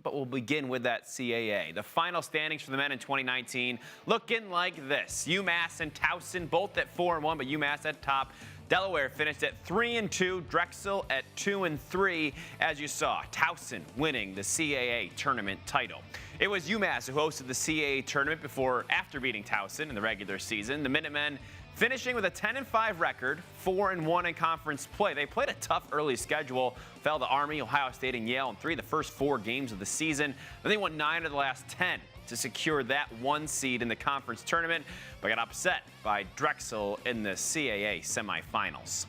but we'll begin with that CAA. The final standings for the men in 2019 looking like this. UMass and Towson both at 4-1, but UMass at top. Delaware finished at 3-2, Drexel at 2-3, as you saw. Towson winning the CAA tournament title. It was UMass who hosted the CAA tournament after beating Towson in the regular season. The Minutemen finishing with a 10-5 record, 4-1 in conference play. They played a tough early schedule, fell to Army, Ohio State, and Yale in 3 of the first 4 games of the season. Then they won 9 of the last 10 to secure that 1 seed in the conference tournament, but got upset by Drexel in the CAA semifinals.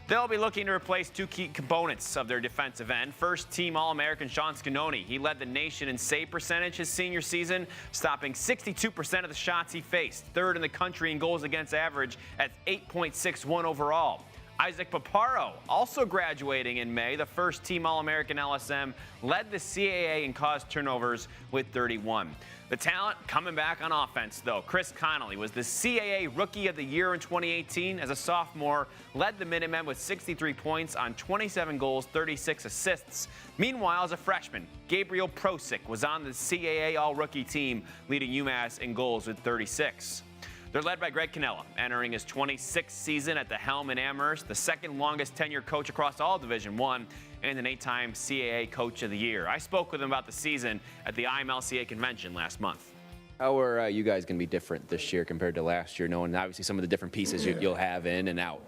They'll be looking to replace 2 key components of their defensive end. First team All-American Sean Scanoni. He led the nation in save percentage his senior season, stopping 62% of the shots he faced. Third in the country in goals against average at 8.61 overall. Isaac Paparo, also graduating in May, the first team All-American LSM, led the CAA and caused turnovers with 31. The talent coming back on offense, though. Chris Connolly was the CAA Rookie of the Year in 2018. As a sophomore, led the Minutemen with 63 points on 27 goals, 36 assists. Meanwhile, as a freshman, Gabriel Prosick was on the CAA All-Rookie team, leading UMass in goals with 36. They're led by Greg Cannella, entering his 26th season at the helm in Amherst, the second longest tenured coach across all Division I, and an 8-time CAA Coach of the Year. I spoke with him about the season at the IMLCA convention last month. How are you guys going to be different this year compared to last year, knowing obviously some of the different pieces you'll have in and out?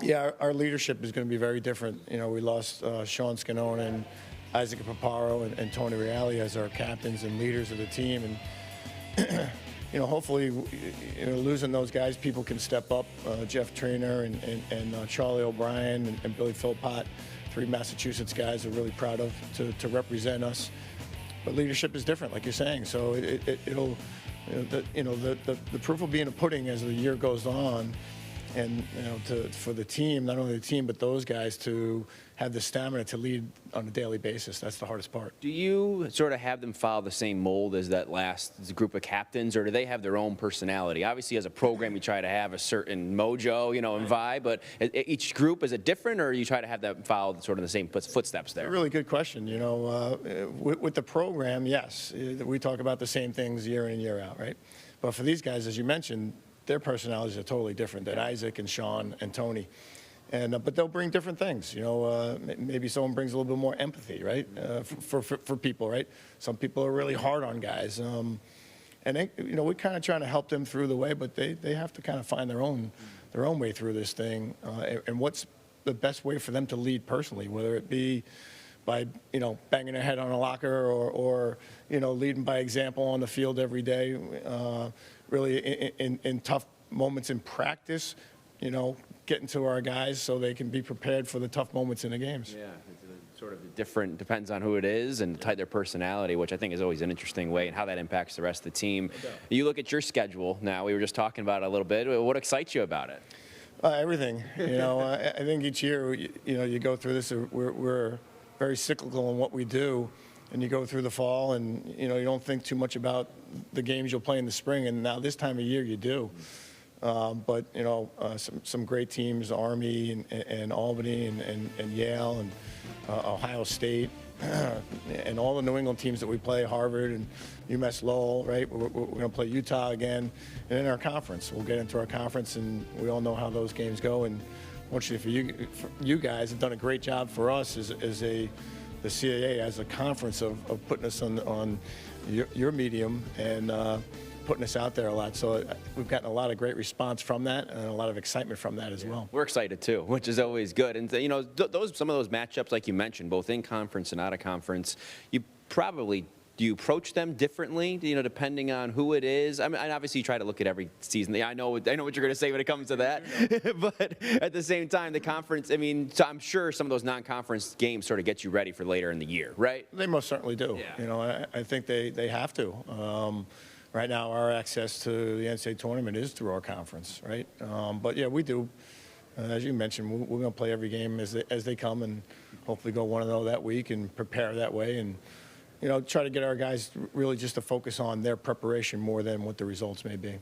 Yeah, our leadership is going to be very different. You know, we lost Sean Scanone and Isaac Paparo and Tony Reale as our captains and leaders of the team. And you know, hopefully, losing those guys, people can step up. Jeff Trainer and Charlie O'Brien and Billy Philpott, 3 Massachusetts guys are really proud of to represent us. But leadership is different, like you're saying. So it'll, the proof will be in the pudding as the year goes on. And for the team, not only the team, but those guys to have the stamina to lead on a daily basis. That's the hardest part. Do you sort of have them follow the same mold as that last group of captains, or do they have their own personality? Obviously, as a program, you try to have a certain mojo, and vibe, but each group, is it different, or you try to have them follow sort of the same footsteps there? A really good question. With the program, yes, we talk about the same things year in, year out, right? But for these guys, as you mentioned, their personalities are totally different than Isaac and Sean and Tony. But they'll bring different things. Maybe someone brings a little bit more empathy, right, for people, right? Some people are really hard on guys. And we're kind of trying to help them through the way, but they have to kind of find their own way through this thing. And what's the best way for them to lead personally, whether it be by, banging their head on a locker or leading by example on the field every day, really in tough moments in practice, getting to our guys so they can be prepared for the tough moments in the games. Yeah, it's sort of different, depends on who it is and their personality, which I think is always an interesting way and how that impacts the rest of the team. You look at your schedule now, we were just talking about it a little bit. What excites you about it? Everything. I think each year, you go through this, we're very cyclical in what we do, and you go through the fall and, you don't think too much about the games you'll play in the spring, and now this time of year you do. But some great teams, Army and Albany and Yale and Ohio State, and all the New England teams that we play, Harvard and UMass Lowell, right? We're going to play Utah again, and in our conference. We'll get into our conference, and we all know how those games go. And fortunately for you guys have done a great job for us as the CAA as a conference of putting us on your medium and putting us out there a lot. So we've gotten a lot of great response from that and a lot of excitement from that as well. We're excited too, which is always good. And some of those matchups, like you mentioned, both in conference and out of conference, do you approach them differently, depending on who it is? I mean, obviously you try to look at every season. I know what you're going to say when it comes to that. But at the same time, the conference, so I'm sure some of those non-conference games sort of get you ready for later in the year, right? They most certainly do. Yeah. I think they have to. Right now, our access to the NCAA tournament is through our conference, right? But yeah, we do. As you mentioned, we're going to play every game as they come, and hopefully go 1-0 that week and prepare that way, and try to get our guys really just to focus on their preparation more than what the results may be.